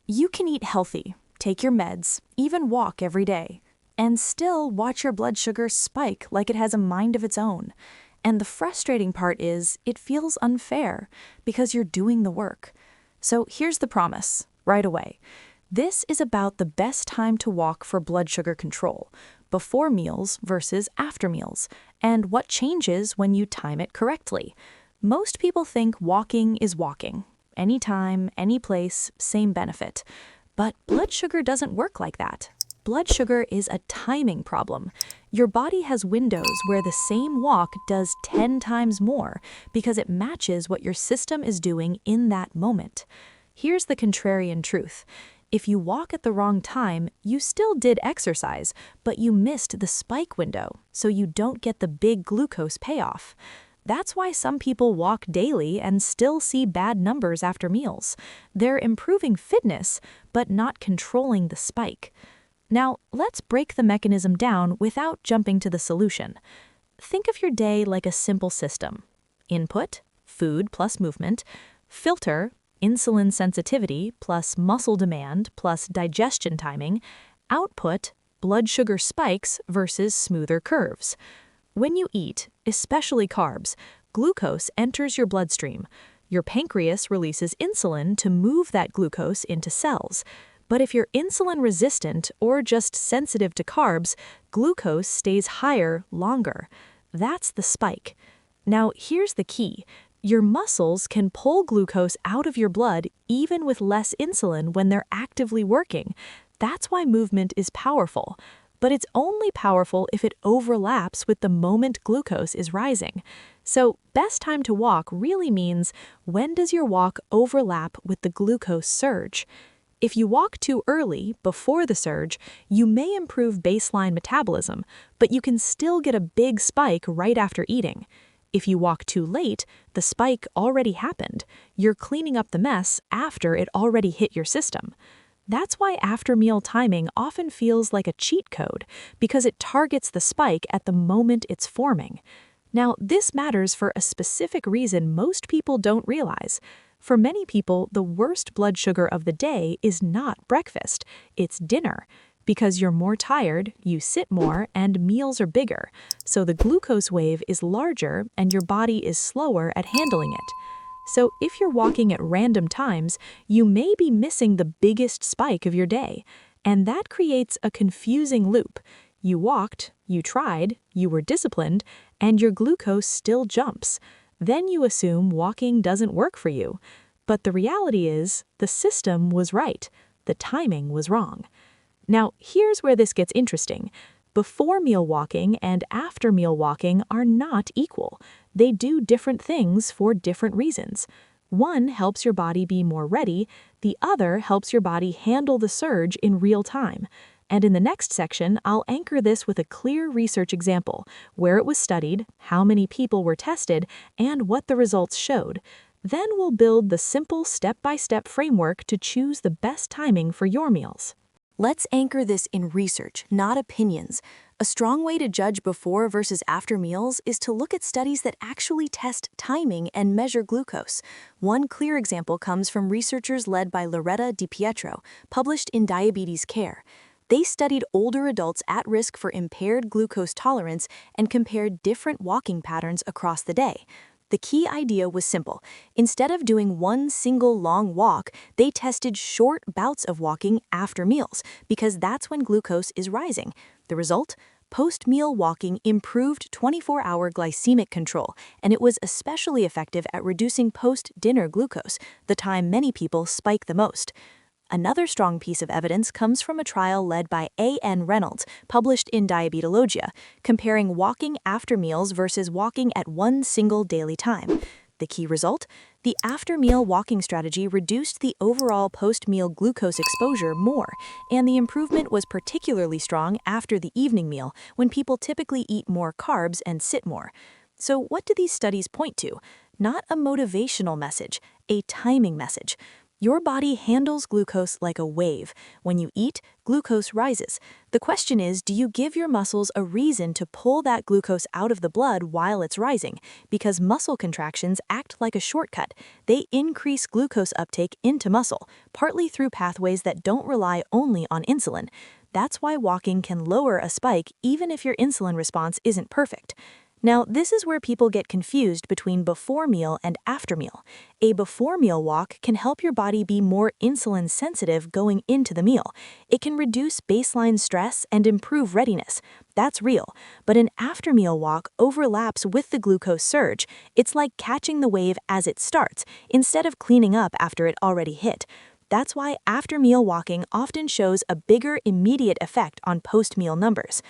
You can eat healthy, take your meds, even walk every day, and still watch your blood sugar spike like it has a mind of its own. And the frustrating part is, it feels unfair because you're doing the work. So here's the promise, right away. This is about the best time to walk for blood sugar control, before meals versus after meals, and what changes when you time it correctly. Most people think walking is walking. Anytime, any place, same benefit. But blood sugar doesn't work like that. Blood sugar is a timing problem. Your body has windows where the same walk does 10 times more because it matches what your system is doing in that moment. Here's the contrarian truth. If you walk at the wrong time, you still did exercise, but you missed the spike window, so you don't get the big glucose payoff. That's why some people walk daily and still see bad numbers after meals. They're improving fitness, but not controlling the spike. Now, let's break the mechanism down without jumping to the solution. Think of your day like a simple system. Input, food plus movement. Filter, insulin sensitivity plus muscle demand plus digestion timing. Output, blood sugar spikes versus smoother curves. When you eat, especially carbs, glucose enters your bloodstream. Your pancreas releases insulin to move that glucose into cells. But if you're insulin resistant or just sensitive to carbs, glucose stays higher longer. That's the spike. Now, here's the key. Your muscles can pull glucose out of your blood even with less insulin when they're actively working. That's why movement is powerful. But it's only powerful if it overlaps with the moment glucose is rising. So, best time to walk really means, when does your walk overlap with the glucose surge? If you walk too early, before the surge, you may improve baseline metabolism, but you can still get a big spike right after eating. If you walk too late, the spike already happened. You're cleaning up the mess after it already hit your system. That's why after-meal timing often feels like a cheat code, because it targets the spike at the moment it's forming. Now, this matters for a specific reason most people don't realize. For many people, the worst blood sugar of the day is not breakfast, it's dinner. Because you're more tired, you sit more, and meals are bigger. So the glucose wave is larger and your body is slower at handling it. So if you're walking at random times, you may be missing the biggest spike of your day. And that creates a confusing loop. You walked, you tried, you were disciplined, and your glucose still jumps. Then you assume walking doesn't work for you. But the reality is, the system was right. The timing was wrong. Now, here's where this gets interesting. Before meal walking and after meal walking are not equal. They do different things for different reasons. One helps your body be more ready, the other helps your body handle the surge in real time. And in the next section, I'll anchor this with a clear research example, where it was studied, how many people were tested, and what the results showed. Then we'll build the simple step-by-step framework to choose the best timing for your meals. Let's anchor this in research, not opinions. A strong way to judge before versus after meals is to look at studies that actually test timing and measure glucose. One clear example comes from researchers led by Loretta DiPietro, published in Diabetes Care. They studied older adults at risk for impaired glucose tolerance and compared different walking patterns across the day. The key idea was simple. Instead of doing one single long walk, they tested short bouts of walking after meals, because that's when glucose is rising. The result? Post-meal walking improved 24-hour glycemic control, and it was especially effective at reducing post-dinner glucose, the time many people spike the most. Another strong piece of evidence comes from a trial led by A.N. Reynolds, published in Diabetologia, comparing walking after meals versus walking at one single daily time. The key result? The after-meal walking strategy reduced the overall post-meal glucose exposure more, and the improvement was particularly strong after the evening meal, when people typically eat more carbs and sit more. So what do these studies point to? Not a motivational message, a timing message. Your body handles glucose like a wave. When you eat, glucose rises. The question is, do you give your muscles a reason to pull that glucose out of the blood while it's rising? Because muscle contractions act like a shortcut. They increase glucose uptake into muscle, partly through pathways that don't rely only on insulin. That's why walking can lower a spike even if your insulin response isn't perfect. Now, this is where people get confused between before meal and after meal. A before meal walk can help your body be more insulin sensitive going into the meal. It can reduce baseline stress and improve readiness. That's real. But an after meal walk overlaps with the glucose surge. It's like catching the wave as it starts, instead of cleaning up after it already hit. That's why after meal walking often shows a bigger immediate effect on post-meal numbers.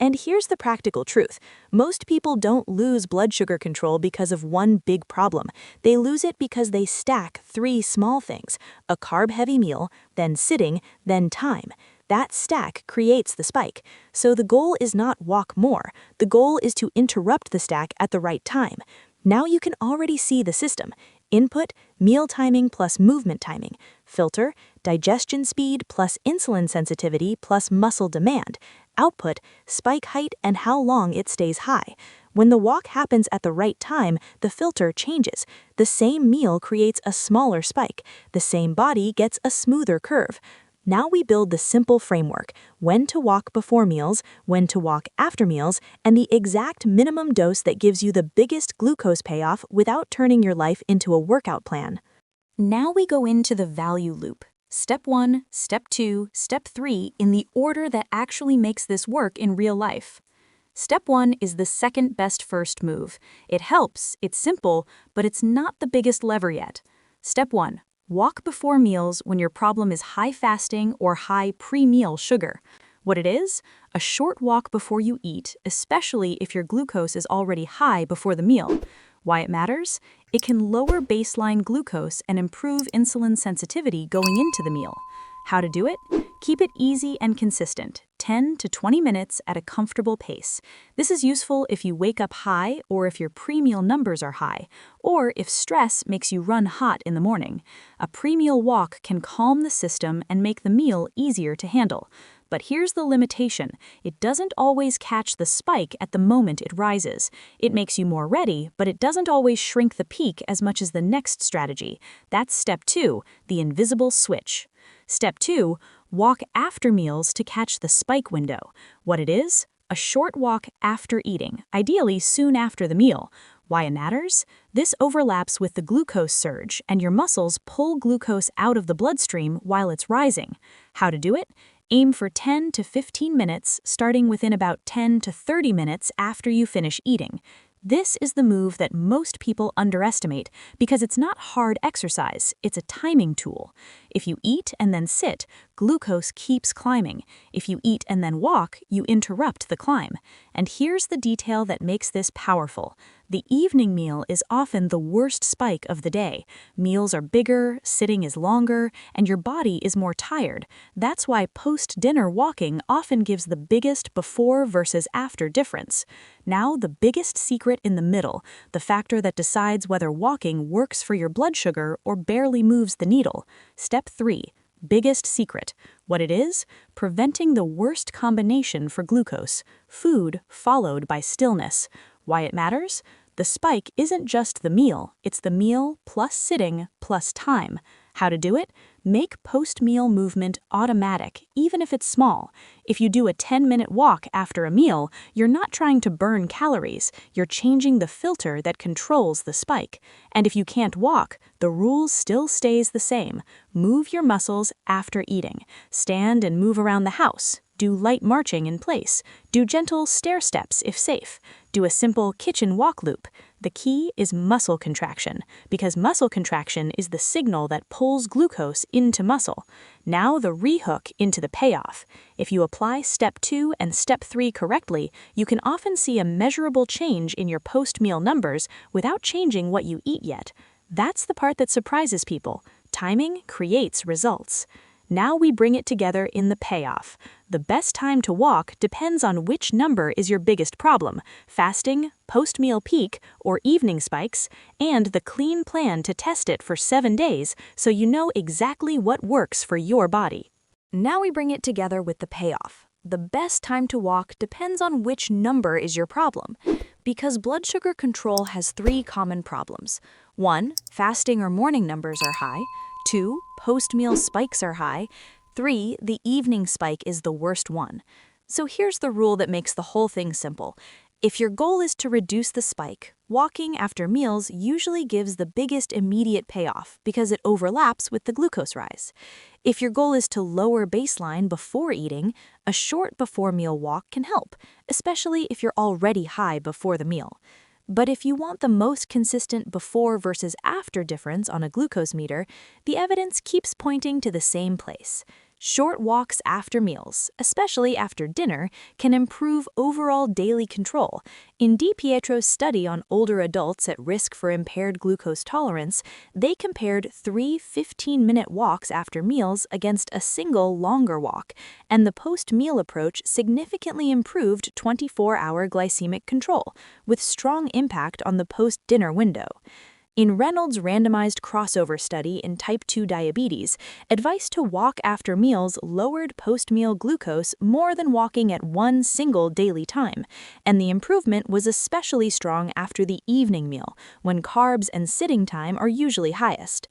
And here's the practical truth. Most people don't lose blood sugar control because of one big problem. They lose it because they stack 3 small things: a carb-heavy meal, then sitting, then time. That stack creates the spike. So the goal is not walk more. The goal is to interrupt the stack at the right time. Now you can already see the system. Input, meal timing plus movement timing. Filter, digestion speed plus insulin sensitivity plus muscle demand. Output, spike height and how long it stays high. When the walk happens at the right time, the filter changes. The same meal creates a smaller spike. The same body gets a smoother curve. Now we build the simple framework: when to walk before meals, when to walk after meals, and the exact minimum dose that gives you the biggest glucose payoff without turning your life into a workout plan. Now we go into the value loop. Step 1, Step 2, Step 3 in the order that actually makes this work in real life. Step 1 is the second best first move. It helps, it's simple, but it's not the biggest lever yet. Step 1. Walk before meals when your problem is high fasting or high pre-meal sugar. What it is? A short walk before you eat, especially if your glucose is already high before the meal. Why it matters? It can lower baseline glucose and improve insulin sensitivity going into the meal. How to do it? Keep it easy and consistent, 10 to 20 minutes at a comfortable pace. This is useful if you wake up high or if your pre-meal numbers are high, or if stress makes you run hot in the morning. A pre-meal walk can calm the system and make the meal easier to handle. But here's the limitation. It doesn't always catch the spike at the moment it rises. It makes you more ready, but it doesn't always shrink the peak as much as the next strategy. That's Step 2, the invisible switch. Step 2, walk after meals to catch the spike window. What it is? A short walk after eating, ideally soon after the meal. Why it matters? This overlaps with the glucose surge, and your muscles pull glucose out of the bloodstream while it's rising. How to do it? Aim for 10 to 15 minutes, starting within about 10 to 30 minutes after you finish eating. This is the move that most people underestimate because it's not hard exercise, it's a timing tool. If you eat and then sit, glucose keeps climbing. If you eat and then walk, you interrupt the climb. And here's the detail that makes this powerful. The evening meal is often the worst spike of the day. Meals are bigger, sitting is longer, and your body is more tired. That's why post-dinner walking often gives the biggest before versus after difference. Now, the biggest secret in the middle, the factor that decides whether walking works for your blood sugar or barely moves the needle. Step 3. Biggest secret. What it is? Preventing the worst combination for glucose, food followed by stillness. Why it matters? The spike isn't just the meal, it's the meal plus sitting plus time. How to do it? Make post-meal movement automatic, even if it's small. If you do a 10-minute walk after a meal, you're not trying to burn calories, you're changing the filter that controls the spike. And if you can't walk, the rule still stays the same. Move your muscles after eating. Stand and move around the house. Do light marching in place. Do gentle stair steps if safe. Do a simple kitchen walk loop. The key is muscle contraction, because muscle contraction is the signal that pulls glucose into muscle. Now the rehook into the payoff. If you apply Step 2 and Step 3 correctly, you can often see a measurable change in your post-meal numbers without changing what you eat yet. That's the part that surprises people. Timing creates results. Now we bring it together in the payoff. The best time to walk depends on which number is your biggest problem: fasting, post-meal peak, or evening spikes, and the clean plan to test it for 7 days so you know exactly what works for your body. Now we bring it together with the payoff. The best time to walk depends on which number is your problem, because blood sugar control has 3 common problems. 1. Fasting or morning numbers are high. 2. Post-meal spikes are high. 3. The evening spike is the worst one. So here's the rule that makes the whole thing simple. If your goal is to reduce the spike, walking after meals usually gives the biggest immediate payoff because it overlaps with the glucose rise. If your goal is to lower baseline before eating, a short before-meal walk can help, especially if you're already high before the meal. But if you want the most consistent before versus after difference on a glucose meter, the evidence keeps pointing to the same place. Short walks after meals, especially after dinner, can improve overall daily control. In DiPietro's study on older adults at risk for impaired glucose tolerance, they compared 3 15-minute walks after meals against a single longer walk, and the post-meal approach significantly improved 24-hour glycemic control, with strong impact on the post-dinner window. In Reynolds' randomized crossover study in type 2 diabetes, advice to walk after meals lowered post-meal glucose more than walking at one single daily time, and the improvement was especially strong after the evening meal, when carbs and sitting time are usually highest.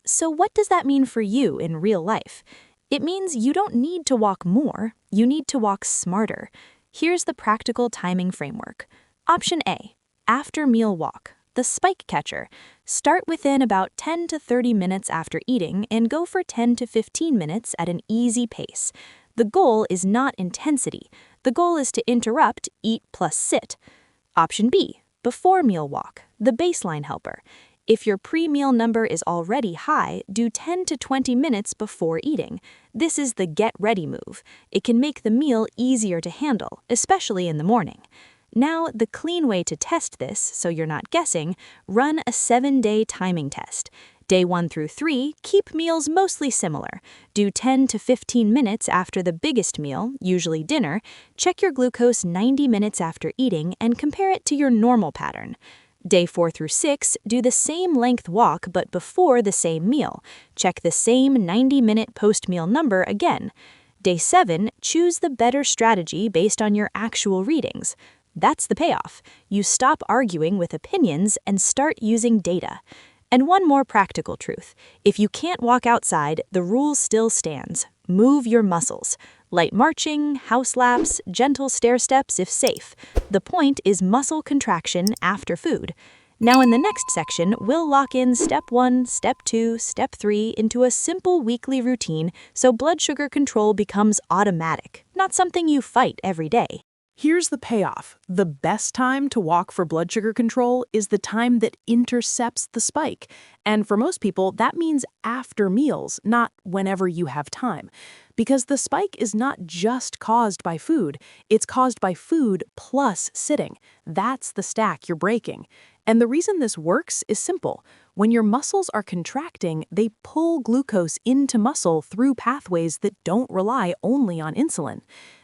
So what does that mean for you in real life? It means you don't need to walk more, you need to walk smarter. Here's the practical timing framework. Option A, after meal walk. The spike catcher. Start within about 10 to 30 minutes after eating and go for 10 to 15 minutes at an easy pace. The goal is not intensity. The goal is to interrupt eat plus sit. Option B, before meal walk. The baseline helper. If your pre-meal number is already high, do 10 to 20 minutes before eating. This is the get ready move. It can make the meal easier to handle, especially in the morning. Now, the clean way to test this, so you're not guessing, run a 7-day timing test. Day 1 through 3, keep meals mostly similar. Do 10 to 15 minutes after the biggest meal, usually dinner. Check your glucose 90 minutes after eating and compare it to your normal pattern. Day 4 through 6, do the same length walk but before the same meal. Check the same 90-minute post-meal number again. Day 7, choose the better strategy based on your actual readings. That's the payoff. You stop arguing with opinions and start using data. And one more practical truth. If you can't walk outside, the rule still stands. Move your muscles. Light marching, house laps, gentle stair steps if safe. The point is muscle contraction after food. Now in the next section, we'll lock in step 1, step 2, step 3 into a simple weekly routine so blood sugar control becomes automatic, not something you fight every day. Here's the payoff. The best time to walk for blood sugar control is the time that intercepts the spike. And for most people, that means after meals, not whenever you have time. Because the spike is not just caused by food, it's caused by food plus sitting. That's the stack you're breaking. And the reason this works is simple. When your muscles are contracting, they pull glucose into muscle through pathways that don't rely only on insulin.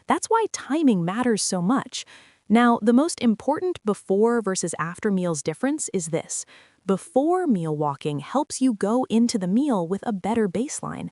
That's why timing matters so much. Now, the most important before versus after meals difference is this. Before meal walking helps you go into the meal with a better baseline.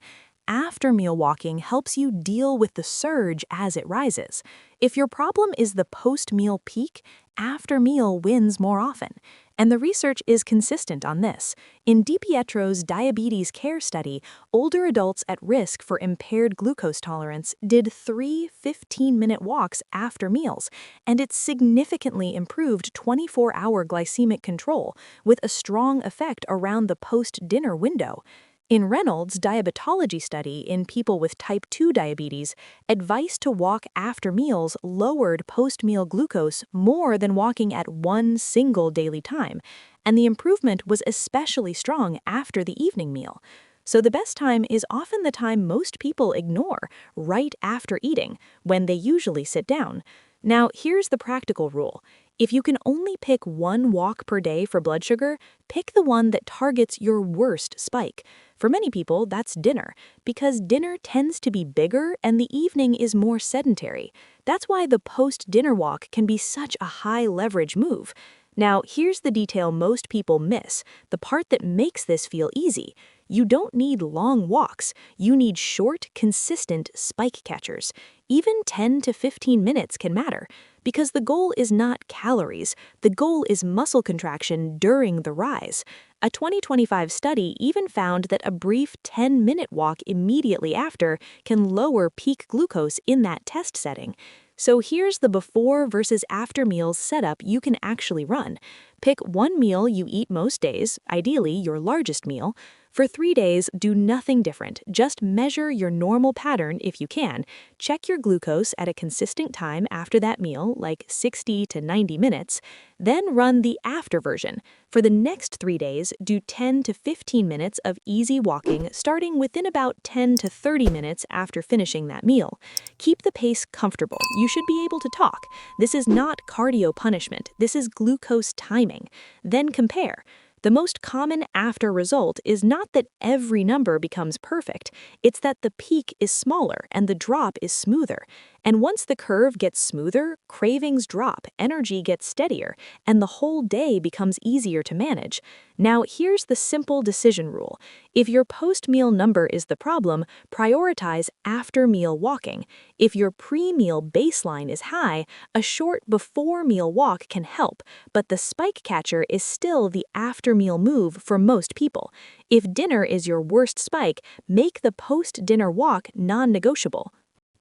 After meal walking helps you deal with the surge as it rises. If your problem is the post-meal peak, after meal wins more often. And the research is consistent on this. In DiPietro's diabetes care study, older adults at risk for impaired glucose tolerance did 3 15-minute walks after meals, and it significantly improved 24-hour glycemic control with a strong effect around the post-dinner window. In Reynolds' diabetology study in people with type 2 diabetes, advice to walk after meals lowered post-meal glucose more than walking at one single daily time, and the improvement was especially strong after the evening meal. So the best time is often the time most people ignore, right after eating, when they usually sit down. Now, here's the practical rule. If you can only pick one walk per day for blood sugar, pick the one that targets your worst spike. For many people, that's dinner, because dinner tends to be bigger and the evening is more sedentary. That's why the post-dinner walk can be such a high-leverage move. Now, here's the detail most people miss, the part that makes this feel easy. You don't need long walks. You need short, consistent spike catchers. Even 10 to 15 minutes can matter, because the goal is not calories. The goal is muscle contraction during the rise. A 2025 study even found that a brief 10-minute walk immediately after can lower peak glucose in that test setting. So here's the before versus after meals setup you can actually run. Pick one meal you eat most days, ideally your largest meal. For 3 days, do nothing different. Just measure your normal pattern if you can. Check your glucose at a consistent time after that meal, like 60 to 90 minutes. Then run the after version. For the next 3 days, do 10 to 15 minutes of easy walking, starting within about 10 to 30 minutes after finishing that meal. Keep the pace comfortable. You should be able to talk. This is not cardio punishment. This is glucose timing. Then compare. The most common after result is not that every number becomes perfect, it's that the peak is smaller and the drop is smoother. And once the curve gets smoother, cravings drop, energy gets steadier, and the whole day becomes easier to manage. Now, here's the simple decision rule. If your post-meal number is the problem, prioritize after-meal walking. If your pre-meal baseline is high, a short before-meal walk can help, but the spike catcher is still the after-meal move for most people. If dinner is your worst spike, make the post-dinner walk non-negotiable.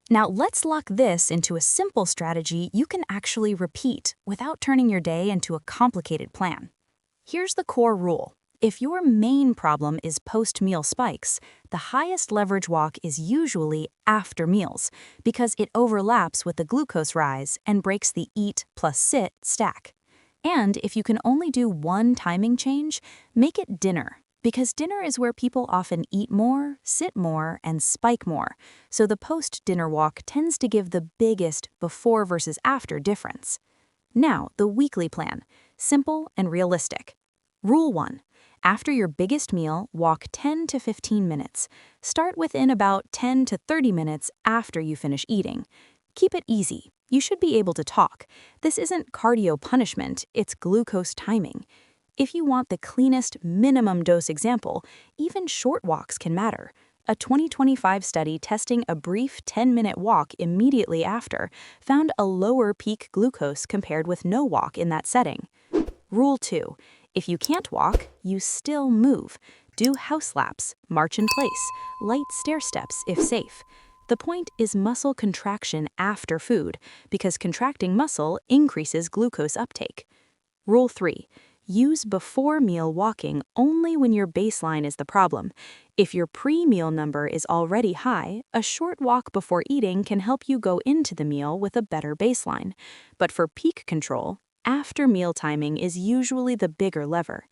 Now let's lock this into a simple strategy you can actually repeat without turning your day into a complicated plan. Here's the core rule. If your main problem is post-meal spikes, the highest leverage walk is usually after meals because it overlaps with the glucose rise and breaks the eat plus sit stack. And if you can only do one timing change, make it dinner, because dinner is where people often eat more, sit more, and spike more, so the post-dinner walk tends to give the biggest before versus after difference. Now, the weekly plan, simple and realistic. Rule 1. After your biggest meal, walk 10 to 15 minutes. Start within about 10 to 30 minutes after you finish eating. Keep it easy. You should be able to talk. This isn't cardio punishment, it's glucose timing. If you want the cleanest minimum dose example, even short walks can matter. A 2025 study testing a brief 10-minute walk immediately after found a lower peak glucose compared with no walk in that setting. Rule 2. If you can't walk, you still move. Do house laps, march in place, light stair steps if safe. The point is muscle contraction after food, because contracting muscle increases glucose uptake. Rule 3. Use before-meal walking only when your baseline is the problem. If your pre-meal number is already high, a short walk before eating can help you go into the meal with a better baseline. But for peak control, after-meal timing is usually the bigger lever.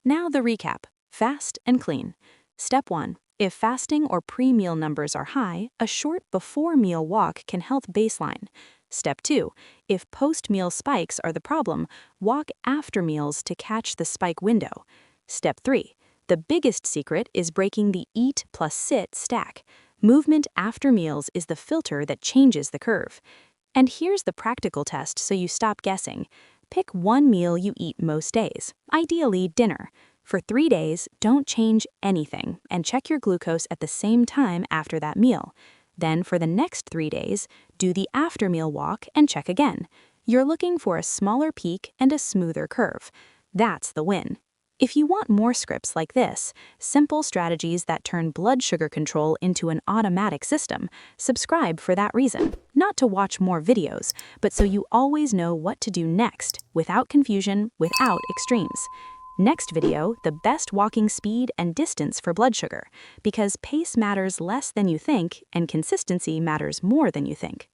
Now the recap. Fast and clean. Step 1. If fasting or pre-meal numbers are high, a short before-meal walk can help baseline. Step 2. If post-meal spikes are the problem, walk after meals to catch the spike window. Step 3. The biggest secret is breaking the eat plus sit stack. Movement after meals is the filter that changes the curve. And here's the practical test so you stop guessing. Pick one meal you eat most days, ideally dinner. For 3 days, don't change anything and check your glucose at the same time after that meal. Then for the next 3 days, do the after-meal walk and check again. You're looking for a smaller peak and a smoother curve. That's the win. If you want more scripts like this, simple strategies that turn blood sugar control into an automatic system, subscribe for that reason. Not to watch more videos, but so you always know what to do next, without confusion, without extremes. Next video, the best walking speed and distance for blood sugar, because pace matters less than you think and consistency matters more than you think.